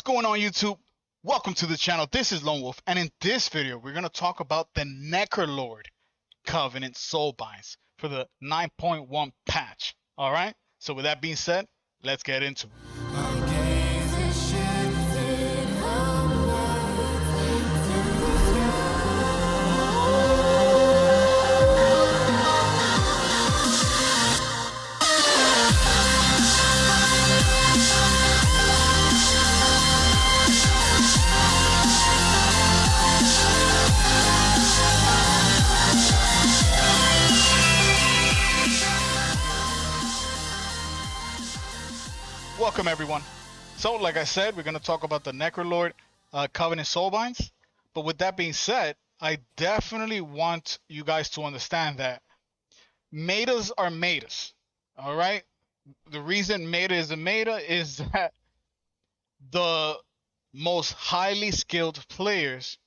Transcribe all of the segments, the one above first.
going on, YouTube? Welcome to the channel. This is Lone Wolf, and in this video, we're going to talk about the Necrolord Covenant Soulbinds for the 9.1 patch. Alright? So with that being said, let's get into it. Welcome everyone. So like I said, we're going to talk about the Necrolord Covenant Soulbinds. But with that being said, I definitely want you guys to understand that metas are metas. Alright? The reason meta is a meta is that the most highly skilled players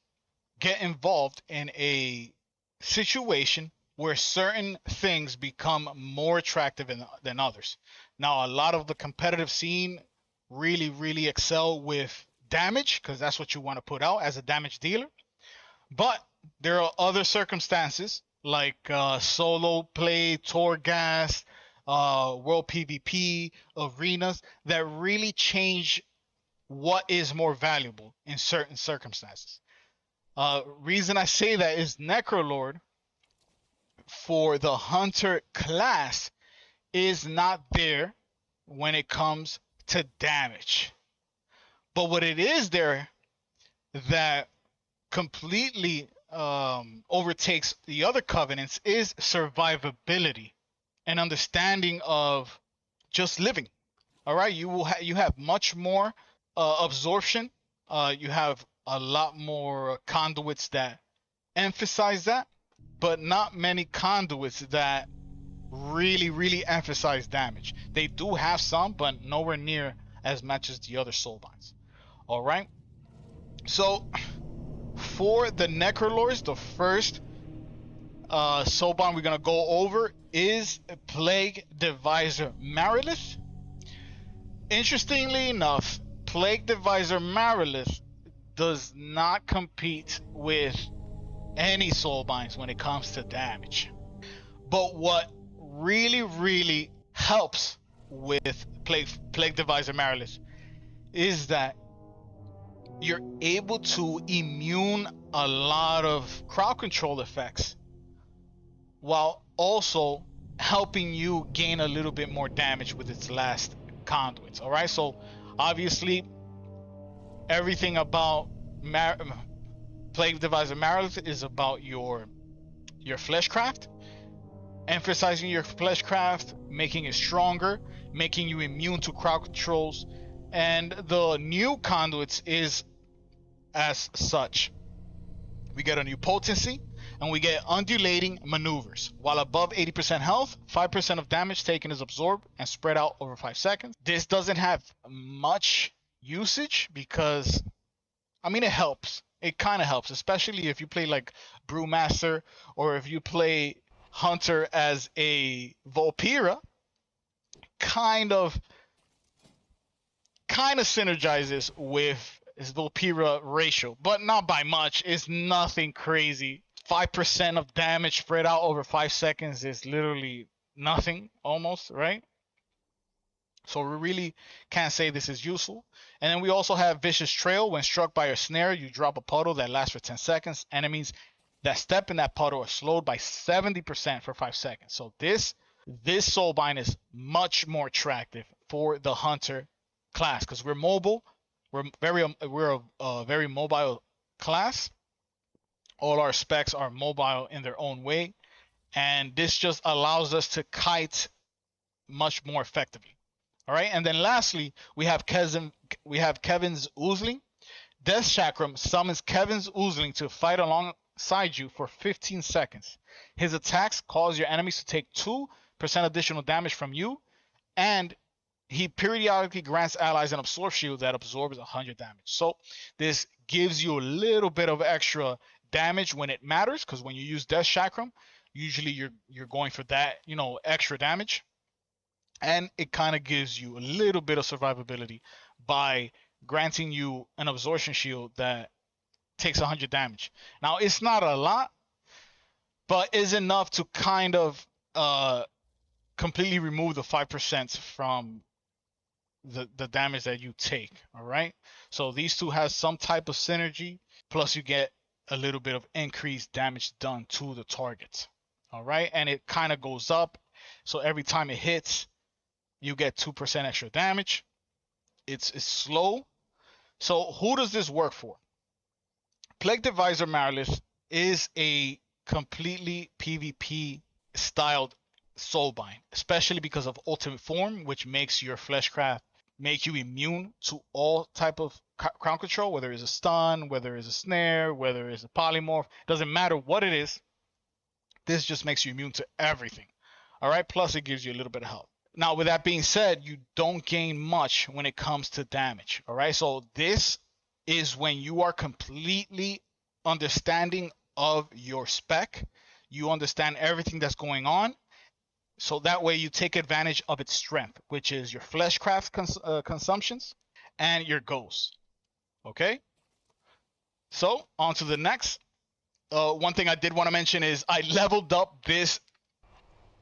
get involved in a situation where certain things become more attractive than others. Now, a lot of the competitive scene really excel with damage because that's what you want to put out as a damage dealer. But there are other circumstances like solo play, Torghast, World PvP, arenas that really change what is more valuable in certain circumstances. Reason I say that is Necrolord for the hunter class is not there when it comes to damage. But what it is there that completely overtakes the other covenants is survivability and understanding of just living. All right, you have much more absorption. You have a lot more conduits that emphasize that, but not many conduits that really emphasize damage. They do have some, but nowhere near as much as the other soulbinds. All right. So for the Necrolords, the first soulbind we're gonna go over is Plague Divisor Marilith. Interestingly enough, Plague Divisor Marilith does not compete with any soulbinds when it comes to damage. But what really helps with Plague Divisor Marilith is that you're able to immune a lot of crowd control effects while also helping you gain a little bit more damage with its last conduits. All right, so obviously everything about Plague Divisor Marilith is about your fleshcraft, emphasizing your fleshcraft, making it stronger, making you immune to crowd controls, and the new conduits is as such. We get a new potency, and we get undulating maneuvers. While above 80% health, 5% of damage taken is absorbed and spread out over 5 seconds. This doesn't have much usage because, I mean, it helps. It kind of helps, especially if you play like Brewmaster or if you play Hunter as a Vulpera. Kind of synergizes with his Vulpera ratio, but not by much. It's nothing crazy. 5% of damage spread out over 5 seconds is literally nothing, almost, right? So we really can't say this is useful. And then we also have Vicious Trail. When struck by a snare, you drop a puddle that lasts for 10 seconds. Enemies that step in that puddle are slowed by 70% for 5 seconds. So this soulbind is much more attractive for the hunter class because we're mobile. We're a very mobile class. All our specs are mobile in their own way, and this just allows us to kite much more effectively. All right, and then lastly, we have Kevin's Oozling. Death Chakram summons Kevin's Oozling to fight alongside you for 15 seconds. His attacks cause your enemies to take 2% additional damage from you, and he periodically grants allies an absorb shield that absorbs 100 damage. So this gives you a little bit of extra damage when it matters, because when you use Death Chakram, usually you're going for that, extra damage. And it kind of gives you a little bit of survivability by granting you an absorption shield that takes 100 damage. Now, it's not a lot, but is enough to kind of completely remove the 5% from the damage that you take. All right. So these two has some type of synergy. Plus, you get a little bit of increased damage done to the target. All right, and it kind of goes up. So every time it hits, you get 2% extra damage. It's slow. So who does this work for? Plague Divisor Marilis is a completely PvP styled soulbind, especially because of Ultimate Form, which makes your Fleshcraft make you immune to all type of crown control, whether it's a stun, whether it's a snare, whether it's a polymorph. Doesn't matter what it is. This just makes you immune to everything. All right. Plus, it gives you a little bit of health. Now, with that being said, you don't gain much when it comes to damage. All right. So this is when you are completely understanding of your spec. You understand everything that's going on. So that way you take advantage of its strength, which is your fleshcraft consumptions and your ghosts. Okay. So on to the next. One thing I did want to mention is I leveled up this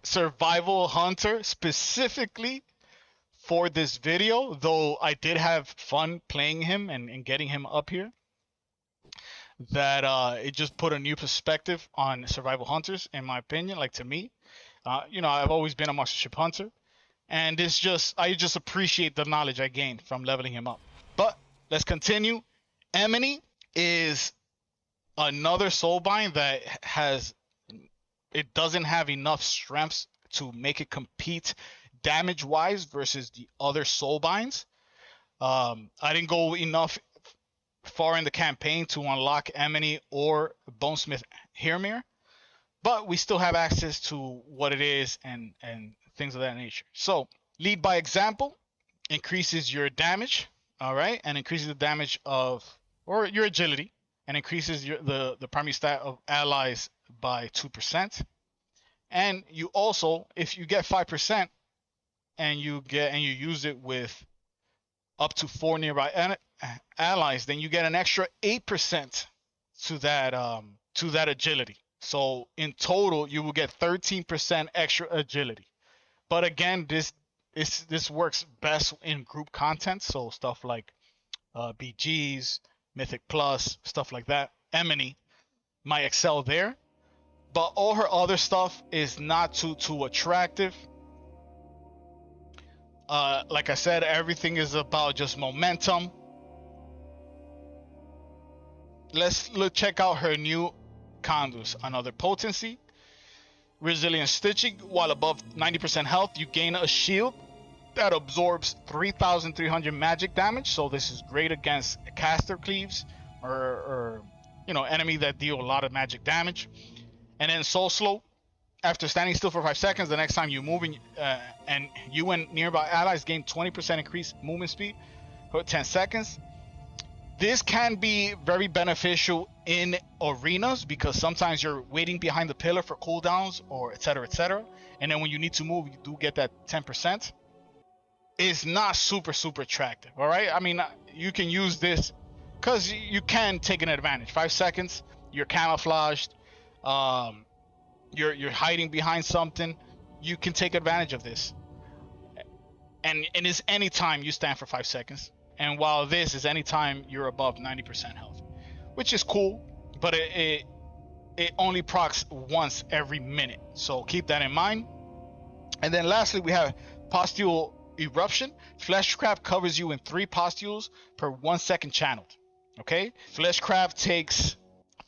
survival hunter specifically for this video, though I did have fun playing him and getting him up here. That it just put a new perspective on survival hunters, in my opinion. Like, to me, I've always been a monstership hunter, and I just appreciate the knowledge I gained from leveling him up. But let's continue. Emini is another soulbind that doesn't have enough strengths to make it compete damage wise versus the other soulbinds. I didn't go enough far in the campaign to unlock Emini or Bonesmith Hirmir, but we still have access to what it is and things of that nature. So lead by example increases your damage, all right, and increases the damage or your agility, and increases the primary stat of allies by 2%. And you also, if you get 5% and you use it with up to 4 nearby allies, then you get an extra 8% to that agility. So in total, you will get 13% extra agility. But again, this works best in group content, so stuff like BGs, Mythic Plus, stuff like that. Emini might excel there, but all her other stuff is not too attractive. Like I said, everything is about just momentum. Let's check out her new conduits. Another potency, resilient stitching. While above 90% health, you gain a shield that absorbs 3,300 magic damage. So this is great against caster cleaves or enemy that deal a lot of magic damage. And then soul slow. After standing still for 5 seconds, the next time you move and you and nearby allies gain 20% increased movement speed for 10 seconds. This can be very beneficial in arenas because sometimes you're waiting behind the pillar for cooldowns or etc. And then when you need to move, you do get that 10%. It's not super attractive, all right? I mean, you can use this because you can take an advantage. 5 seconds, you're camouflaged, you're hiding behind something. You can take advantage of this, and it's anytime you stand for 5 seconds. And while this is anytime you're above 90% health, which is cool, but it only procs once every minute, so keep that in mind. And then lastly, we have Pustule Eruption. Fleshcraft covers you in 3 pustules per 1 second channeled. Okay, Fleshcraft takes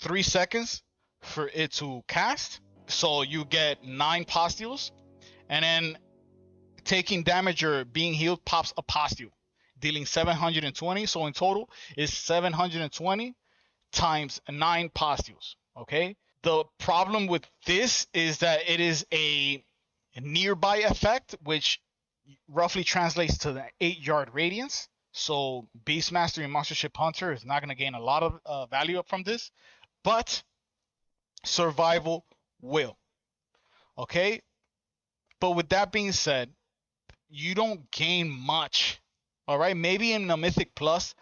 3 seconds for it to cast, so you get 9 pustules, and then taking damage or being healed pops a pustule, dealing 720. So in total is 720 times 9 pustules. Okay, the problem with this is that it is a nearby effect, which roughly translates to the 8-yard radius. So Beastmaster and Monstership Hunter is not going to gain a lot of value up from this, but survival will. Okay, but with that being said, you don't gain much. All right, maybe in the Mythic Plus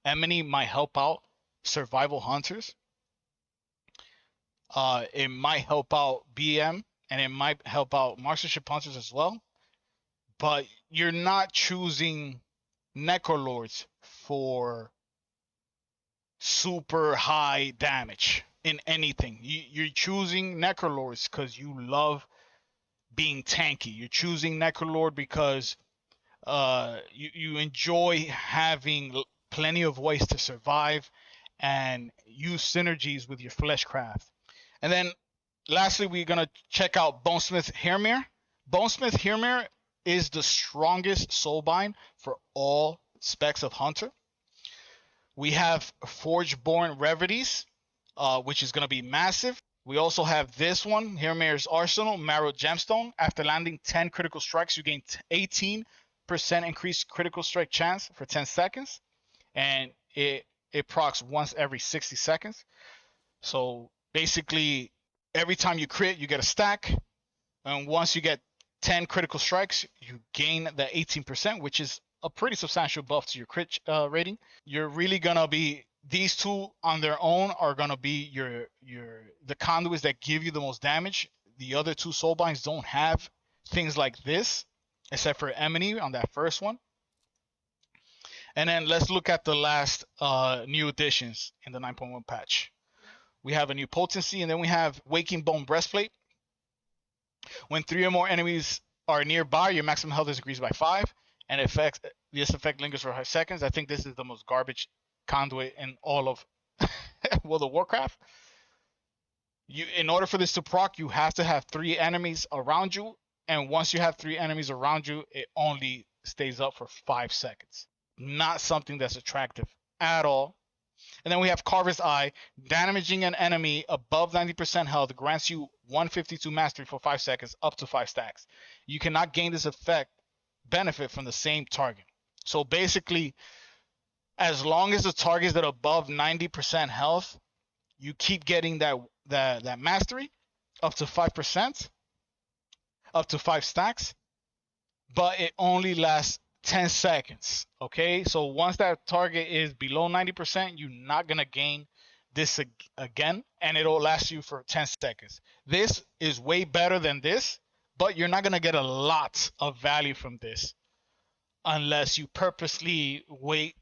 Emini might help out survival hunters. It might help out BM, and it might help out marksmanship hunters as well. But you're not choosing Necrolords for super high damage in anything. You're choosing Necrolords because you love being tanky. You're choosing Necrolord because you enjoy having plenty of ways to survive and use synergies with your fleshcraft. And then lastly, we're gonna check out Bonesmith Hairmere. Bonesmith Hairmere is the strongest soulbind for all specs of Hunter. We have Forgeborn Revities, which is gonna be massive. We also have this one, Hairmere's Arsenal, Marrow Gemstone. After landing 10 critical strikes, you gain 18% increased critical strike chance for 10 seconds. And it procs once every 60 seconds. So basically, every time you crit, you get a stack. And once you get 10 critical strikes, you gain the 18%, which is a pretty substantial buff to your crit rating. You're really gonna be, these two on their own are gonna be the conduits that give you the most damage. The other two soulbinds don't have things like this, except for Emini on that first one. And then let's look at the last new additions in the 9.1 patch. We have a new potency, and then we have Waking Bone Breastplate. When 3 or more enemies are nearby, your maximum health is increased by 5, and this effect lingers for 5 seconds. I think this is the most garbage conduit in all of World of Warcraft. In order for this to proc, you have to have 3 enemies around you, and once you have 3 enemies around you, it only stays up for 5 seconds. Not something that's attractive at all. And then we have Carver's Eye. Damaging an enemy above 90% health grants you 152 mastery for 5 seconds, up to 5 stacks. You cannot gain this effect benefit from the same target. So basically, as long as the target is at above 90% health, you keep getting that mastery up to 5%, up to 5 stacks, but it only lasts 10 seconds. Okay, so once that target is below 90%, you're not gonna gain this again, and it'll last you for 10 seconds. This is way better than this, but you're not gonna get a lot of value from this unless you purposely wait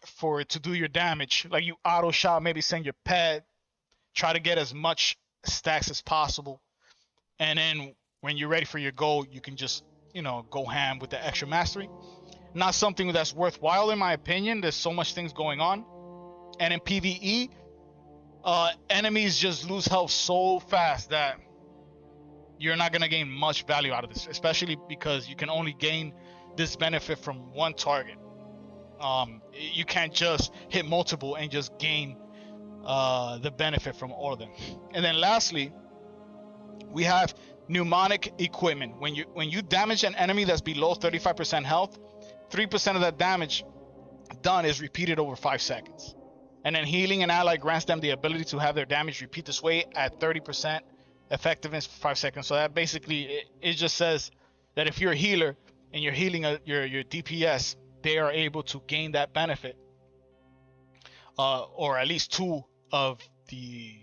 for it to do your damage. Like you auto shot, maybe send your pet, try to get as much stacks as possible, and then when you're ready for your goal, you can just go ham with the extra mastery. Not something that's worthwhile in my opinion. There's so much things going on, and in PvE, enemies just lose health so fast that you're not gonna gain much value out of this, especially because you can only gain this benefit from one target. You can't just hit multiple and just gain the benefit from all of them. And then lastly, we have mnemonic equipment. When you damage an enemy that's below 35% health, 3% of that damage done is repeated over 5 seconds. And then healing an ally grants them the ability to have their damage repeat this way at 30% effectiveness for 5 seconds. So that basically, it just says that if you're a healer and you're healing your DPS, they are able to gain that benefit, or at least 2 of the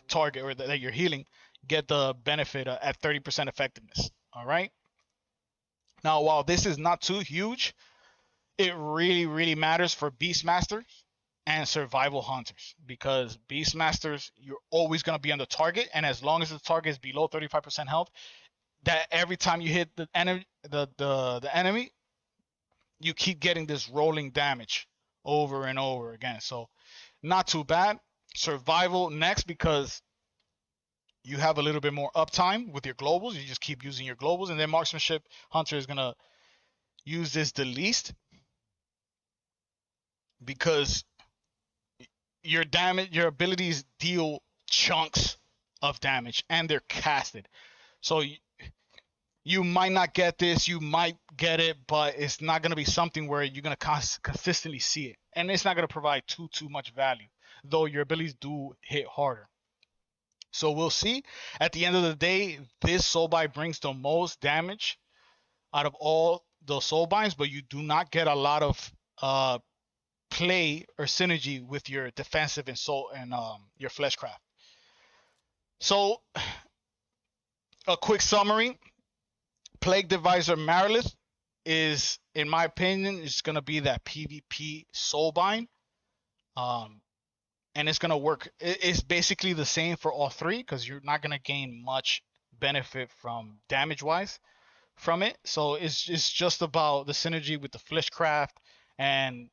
target or that you're healing get the benefit at 30% effectiveness. All right. Now, while this is not too huge, it really matters for Beastmasters and Survival Hunters, because Beastmasters, you're always going to be on the target, and as long as the target is below 35% health, that every time you hit the enemy, you keep getting this rolling damage over and over again. So not too bad. Survival next, because you have a little bit more uptime with your globals. You just keep using your globals, and then Marksmanship Hunter is gonna use this the least, because your abilities deal chunks of damage, and they're casted. So you might not get this, you might get it, but it's not gonna be something where you're gonna consistently see it, and it's not gonna provide too much value, though your abilities do hit harder. So we'll see. At the end of the day, this soulbind brings the most damage out of all the soulbinds, but you do not get a lot of play or synergy with your defensive and soul and your fleshcraft. So a quick summary: Plague Divisor Marilith is, in my opinion, is gonna be that PvP soulbind. And it's gonna work. It's basically the same for all three because you're not gonna gain much benefit from damage wise from it. So it's just about the synergy with the fleshcraft and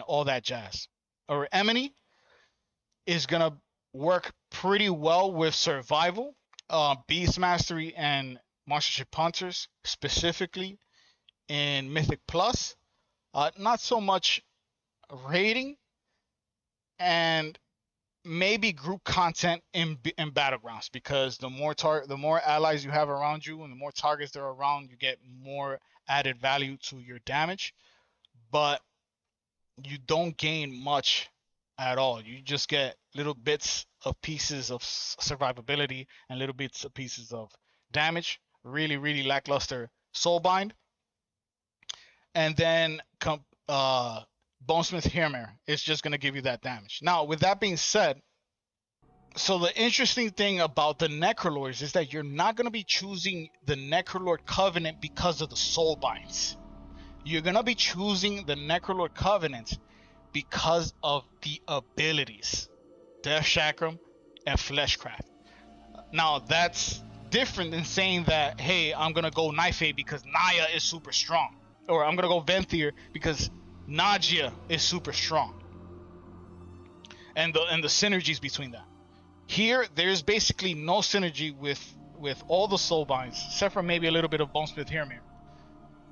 all that jazz. Or Emini is gonna work pretty well with survival, beast mastery, and monstership hunters, specifically in Mythic Plus. Not so much raiding, and maybe group content in battlegrounds, because the more allies you have around you and the more targets there are around, you get more added value to your damage, but you don't gain much at all. You just get little bits of pieces of survivability and little bits of pieces of damage. Really lackluster soulbind. And then Bonesmith Hammer is just going to give you that damage. Now, with that being said, so the interesting thing about the Necrolords is that you're not going to be choosing the Necrolord Covenant because of the Soulbinds. You're going to be choosing the Necrolord Covenant because of the abilities, Death Chakram and Fleshcraft. Now, that's different than saying that, hey, I'm going to go Knife because Naya is super strong. Or I'm going to go Venthyr because Nagia is super strong. And the synergies between that. Here, there's basically no synergy with all the Soulbinds, except for maybe a little bit of Bonesmith Hammer.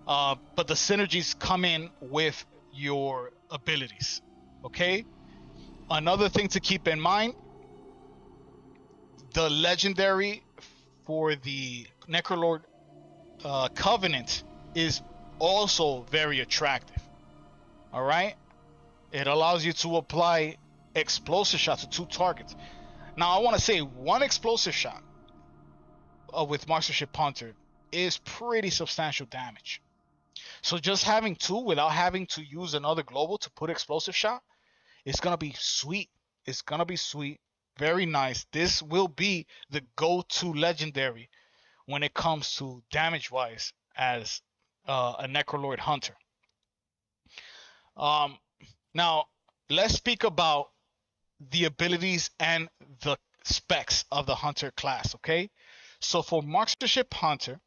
But the synergies come in with your abilities. Okay? Another thing to keep in mind, the legendary for the Necrolord Covenant is also very attractive. All right? It allows you to apply explosive shots to 2 targets. Now, I want to say one explosive shot with Monstership Hunter is pretty substantial damage. So just having 2 without having to use another global to put explosive shot, it's going to be sweet. It's going to be sweet. Very nice. This will be the go-to legendary when it comes to damage-wise as a Necrolord Hunter. Now, let's speak about the abilities and the specs of the Hunter class, okay? So for Monstership Hunter,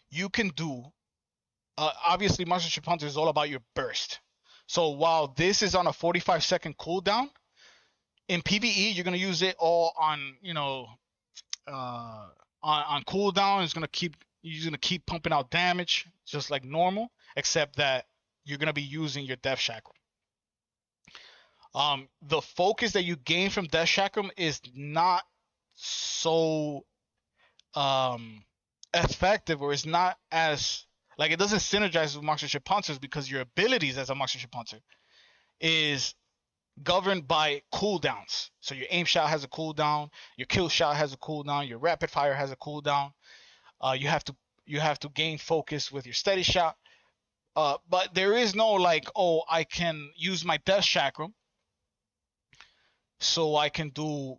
you can do, obviously Monstership Hunter is all about your burst. So while this is on a 45-second cooldown, in PvE, you're going to use it all on, on cooldown. You're going to keep pumping out damage just like normal, except that you're going to be using your Death Chakram. The focus that you gain from Death Chakram is not so effective, or is not as, like, it doesn't synergize with Monstership Hunters, because your abilities as a Monstership Hunter is governed by cooldowns. So your aim shot has a cooldown, your kill shot has a cooldown, your rapid fire has a cooldown. You have to gain focus with your steady shot. But there is no like, oh, I can use my Death Chakram so I can do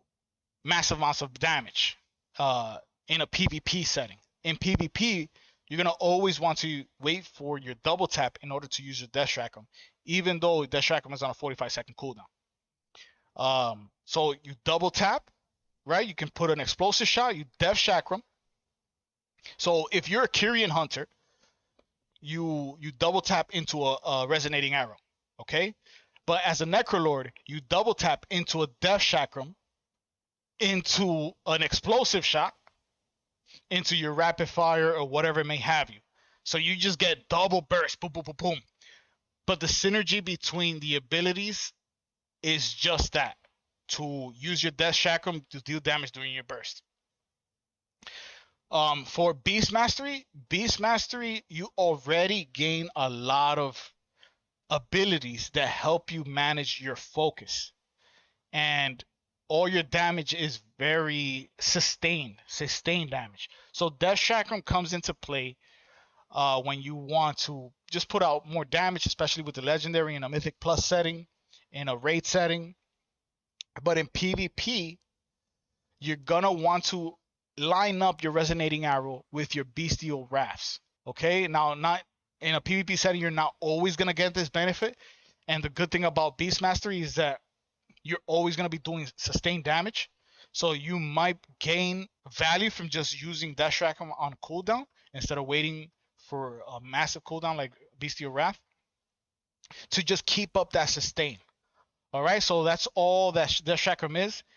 massive amounts of damage in a PvP setting. In PvP, you're going to always want to wait for your double tap in order to use your Death Chakram, even though Death Chakram is on a 45-second cooldown. So you double tap, right? You can put an explosive shot, you Death Chakram. So if you're a Kyrian Hunter, you double tap into a resonating arrow, okay? But as a Necrolord, you double tap into a Death Chakram, into an explosive shot, into your rapid fire or whatever it may have you. So you just get double burst, boom, boom, boom, boom. But the synergy between the abilities is just that, to use your Death Chakram to deal damage during your burst. For Beast Mastery, you already gain a lot of abilities that help you manage your focus, and all your damage is very sustained damage. So Death Chakram comes into play when you want to just put out more damage, especially with the legendary in a Mythic Plus setting, in a raid setting. But in PvP, you're gonna want to line up your resonating arrow with your bestial rafts. Okay, now not in a PvP setting, you're not always gonna get this benefit. And the good thing about Beast Mastery is that you're always gonna be doing sustained damage. So you might gain value from just using Death Shackle on cooldown instead of waiting for a massive cooldown like Bestial Wrath to just keep up that sustain. All right, so that's all that Death Chakram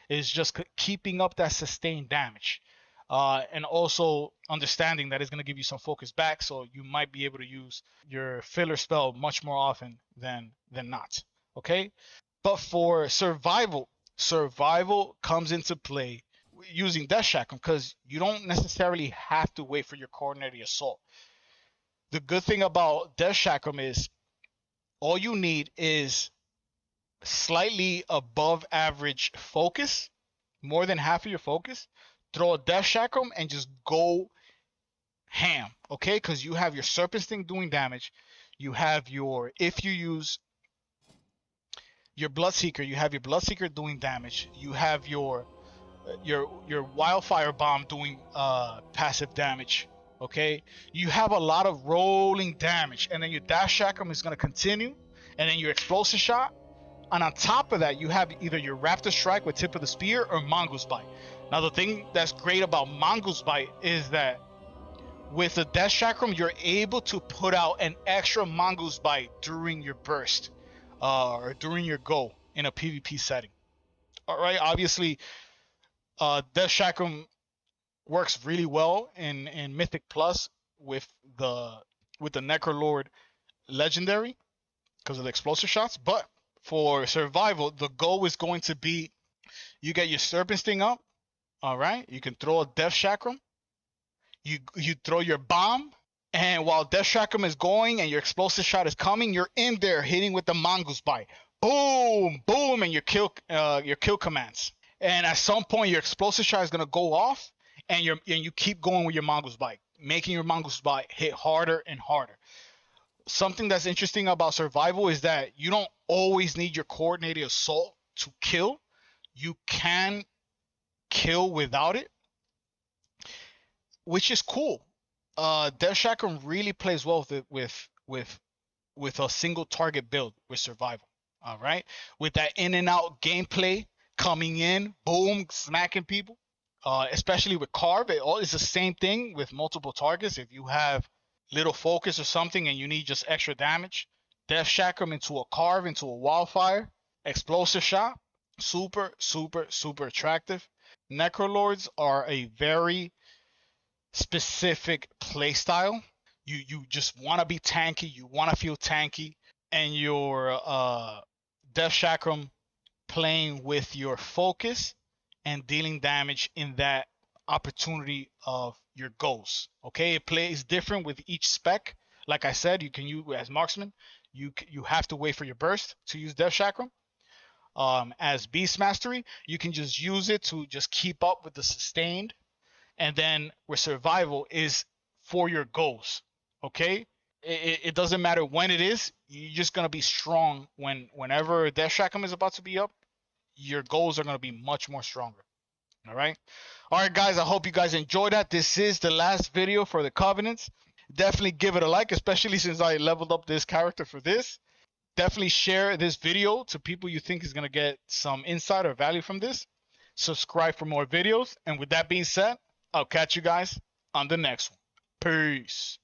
is just keeping up that sustained damage. And also understanding that it's going to give you some focus back, so you might be able to use your filler spell much more often than not. Okay, but for survival comes into play using Death Chakram because you don't necessarily have to wait for your coordinated assault. The good thing about Death Chakram is all you need is slightly above average focus, more than half of your focus, throw a Death Chakram and just go ham, okay? Because you have your Serpent Sting doing damage. You have your, if you use your Bloodseeker, you have your Bloodseeker doing damage. You have your Wildfire Bomb doing passive damage, okay? You have a lot of rolling damage, and then your Dash Chakram is going to continue, and then your Explosive Shot. And on top of that, you have either your Raptor Strike with Tip of the Spear or Mongoose Bite. Now, the thing that's great about Mongoose Bite is that with the Death Chakram, you're able to put out an extra Mongoose Bite during your burst or during your go in a PvP setting. All right, obviously, Death Chakram works really well in Mythic Plus with the Necrolord Legendary because of the explosive shots, but for survival, the goal is going to be you get your Serpent Sting up, all right? You can throw a Death Chakram. You throw your bomb, and while Death Chakram is going and your explosive shot is coming, you're in there hitting with the Mongoose Bite. Boom, boom, and your kill commands. And at some point, your explosive shot is gonna go off, and you keep going with your Mongoose Bite, making your Mongoose Bite hit harder and harder. Something that's interesting about survival is that you don't always need your coordinated assault to kill. You can kill without it, which is cool. Death Chakram really plays well with a single target build with survival. All right, with that in and out gameplay coming in, boom, smacking people. Especially with Carve, it's the same thing with multiple targets. If you have little focus or something and you need just extra damage, Death Chakram into a Carve, into a Wildfire, Explosive Shot, super attractive. Necrolords are a very specific playstyle. You just want to be tanky, you want to feel tanky, and your Death Chakram playing with your focus and dealing damage in that opportunity of your goals. Okay, it plays different with each spec. Like I said, you can use as marksman. You have to wait for your burst to use Death Chakram. As Beast Mastery, you can just use it to just keep up with the sustained, and then with survival is for your goals. Okay, it doesn't matter when it is. You're just gonna be strong whenever Death Chakram is about to be up. Your goals are gonna be much more stronger. All right, guys. I hope you guys enjoyed that. This is the last video for the Covenants. Definitely give it a like, especially since I leveled up this character for this. Definitely share this video to people you think is going to get some insight or value from this. Subscribe for more videos. And with that being said, I'll catch you guys on the next one. Peace.